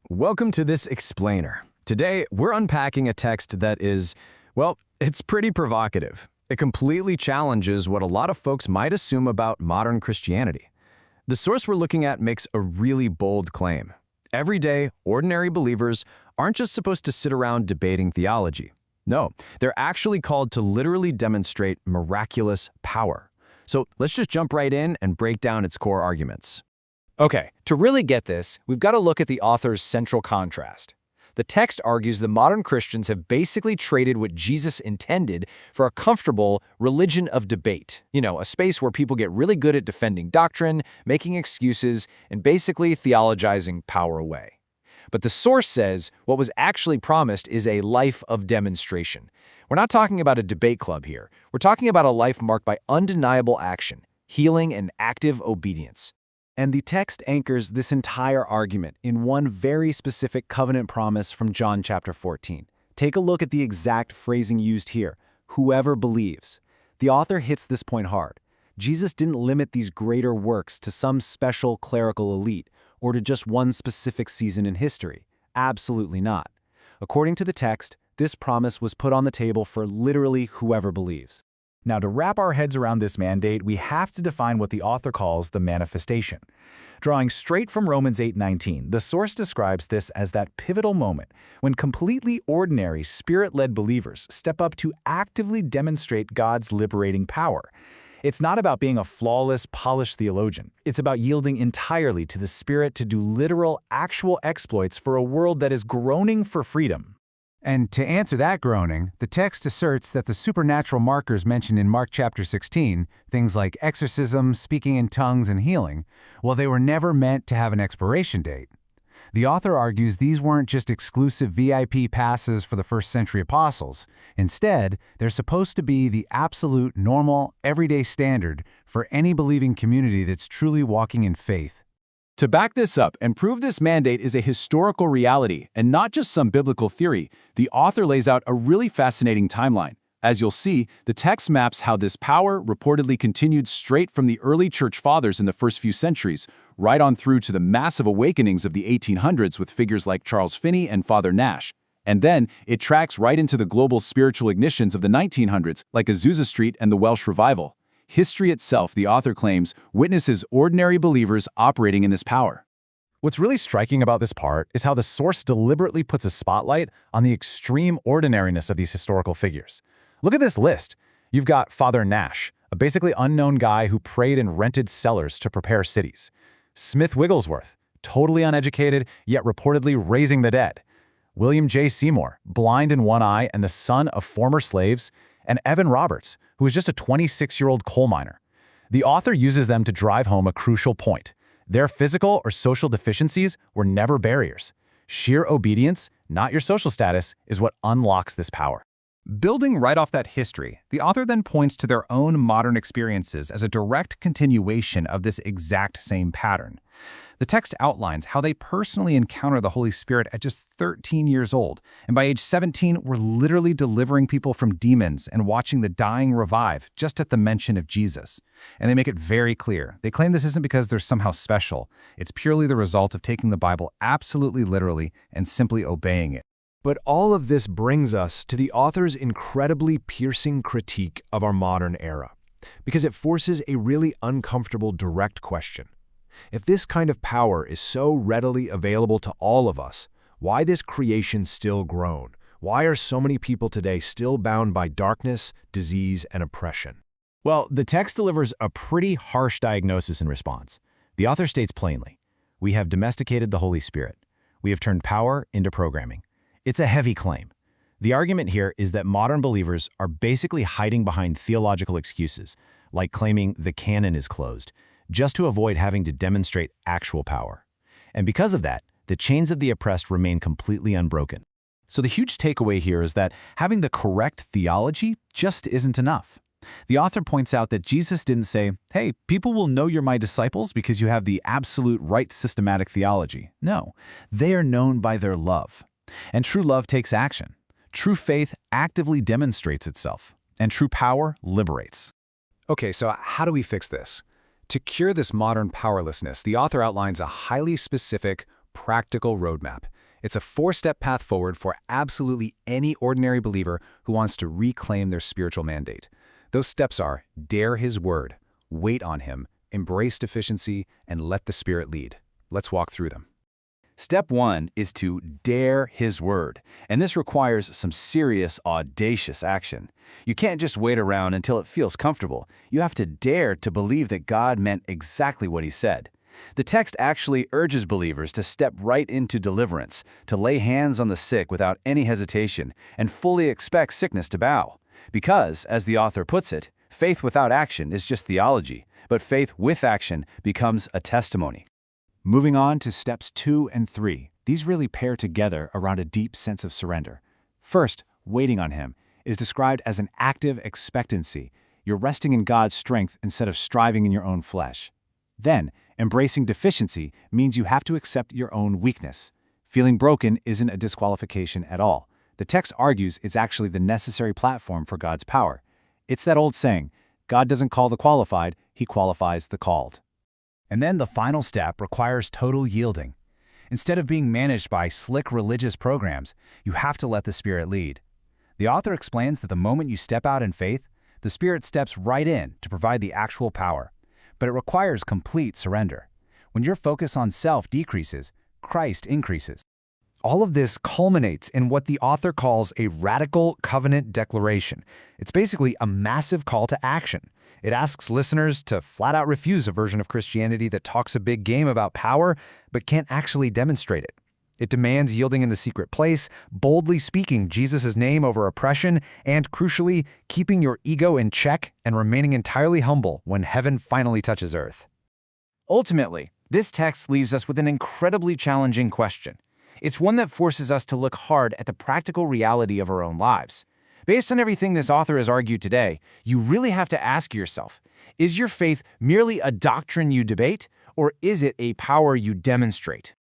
Welcome to this explainer. Today, we're unpacking a text that is, well, it's pretty provocative. It completely challenges what a lot of folks might assume about modern Christianity. The source we're looking at makes a really bold claim. Everyday, ordinary believers aren't just supposed to sit around debating theology. No, they're actually called to literally demonstrate miraculous power. So let's just jump right in and break down its core arguments. Okay, to really get this, we've got to look at the author's central contrast. The text argues that modern Christians have basically traded what Jesus intended for a comfortable religion of debate. A space where people get really good at defending doctrine, making excuses, and basically theologizing power away. But the source says what was actually promised is a life of demonstration. We're not talking about a debate club here. We're talking about a life marked by undeniable action, healing, and active obedience. And the text anchors this entire argument in one very specific covenant promise from John chapter 14. Take a look at the exact phrasing used here, whoever believes. The author hits this point hard. Jesus didn't limit these greater works to some special clerical elite or to just one specific season in history. Absolutely not. According to the text, this promise was put on the table for literally whoever believes. Now, to wrap our heads around this mandate, we have to define what the author calls the manifestation. Drawing straight from Romans 8:19, the source describes this as that pivotal moment when completely ordinary, Spirit-led believers step up to actively demonstrate God's liberating power. It's not about being a flawless, polished theologian. It's about yielding entirely to the Spirit to do literal, actual exploits for a world that is groaning for freedom. And to answer that groaning, the text asserts that the supernatural markers mentioned in Mark chapter 16, things like exorcism, speaking in tongues, and healing, well, they were never meant to have an expiration date. The author argues these weren't just exclusive VIP passes for the first century apostles. Instead, they're supposed to be the absolute, normal, everyday standard for any believing community that's truly walking in faith. To back this up and prove this mandate is a historical reality and not just some biblical theory, the author lays out a really fascinating timeline. As you'll see, the text maps how this power reportedly continued straight from the early church fathers in the first few centuries, right on through to the massive awakenings of the 1800s with figures like Charles Finney and Father Nash. And then it tracks right into the global spiritual ignitions of the 1900s, like Azusa Street and the Welsh Revival. History itself, the author claims, witnesses ordinary believers operating in this power. What's really striking about this part is how the source deliberately puts a spotlight on the extreme ordinariness of these historical figures. Look at this list. You've got Father Nash, a basically unknown guy who prayed in rented cellars to prepare cities. Smith Wigglesworth, totally uneducated, yet reportedly raising the dead. William J. Seymour, blind in one eye and the son of former slaves. And Evan Roberts, who was just a 26-year-old coal miner. The author uses them to drive home a crucial point. Their physical or social deficiencies were never barriers. Sheer obedience, not your social status, is what unlocks this power. Building right off that history, the author then points to their own modern experiences as a direct continuation of this exact same pattern. The text outlines how they personally encounter the Holy Spirit at just 13 years old, and by age 17 were literally delivering people from demons and watching the dying revive just at the mention of Jesus. And they make it very clear. They claim this isn't because they're somehow special. It's purely the result of taking the Bible absolutely literally and simply obeying it. But all of this brings us to the author's incredibly piercing critique of our modern era, because it forces a really uncomfortable direct question. If this kind of power is so readily available to all of us, why this creation still groan? Why are so many people today still bound by darkness, disease, and oppression? Well, the text delivers a pretty harsh diagnosis in response. The author states plainly, we have domesticated the Holy Spirit. We have turned power into programming. It's a heavy claim. The argument here is that modern believers are basically hiding behind theological excuses, like claiming the canon is closed, just to avoid having to demonstrate actual power. And because of that, the chains of the oppressed remain completely unbroken. So the huge takeaway here is that having the correct theology just isn't enough. The author points out that Jesus didn't say, hey, people will know you're my disciples because you have the absolute right systematic theology. No, they are known by their love. And true love takes action. True faith actively demonstrates itself. And true power liberates. Okay, so how do we fix this? To cure this modern powerlessness, the author outlines a highly specific, practical roadmap. It's a 4-step path forward for absolutely any ordinary believer who wants to reclaim their spiritual mandate. Those steps are: dare His word, wait on Him, embrace deficiency, and let the Spirit lead. Let's walk through them. Step 1 is to dare His word, and this requires some serious, audacious action. You can't just wait around until it feels comfortable. You have to dare to believe that God meant exactly what He said. The text actually urges believers to step right into deliverance, to lay hands on the sick without any hesitation, and fully expect sickness to bow. Because, as the author puts it, faith without action is just theology, but faith with action becomes a testimony. Moving on to steps 2 and 3, these really pair together around a deep sense of surrender. First, waiting on Him is described as an active expectancy. You're resting in God's strength instead of striving in your own flesh. Then, embracing deficiency means you have to accept your own weakness. Feeling broken isn't a disqualification at all. The text argues it's actually the necessary platform for God's power. It's that old saying, God doesn't call the qualified, He qualifies the called. And then the final step requires total yielding. Instead of being managed by slick religious programs, you have to let the Spirit lead. The author explains that the moment you step out in faith, the Spirit steps right in to provide the actual power. But it requires complete surrender. When your focus on self decreases, Christ increases. All of this culminates in what the author calls a radical covenant declaration. It's basically a massive call to action. It asks listeners to flat out refuse a version of Christianity that talks a big game about power, but can't actually demonstrate it. It demands yielding in the secret place, boldly speaking Jesus' name over oppression, and crucially, keeping your ego in check and remaining entirely humble when heaven finally touches earth. Ultimately, this text leaves us with an incredibly challenging question. It's one that forces us to look hard at the practical reality of our own lives. Based on everything this author has argued today, you really have to ask yourself, is your faith merely a doctrine you debate, or is it a power you demonstrate?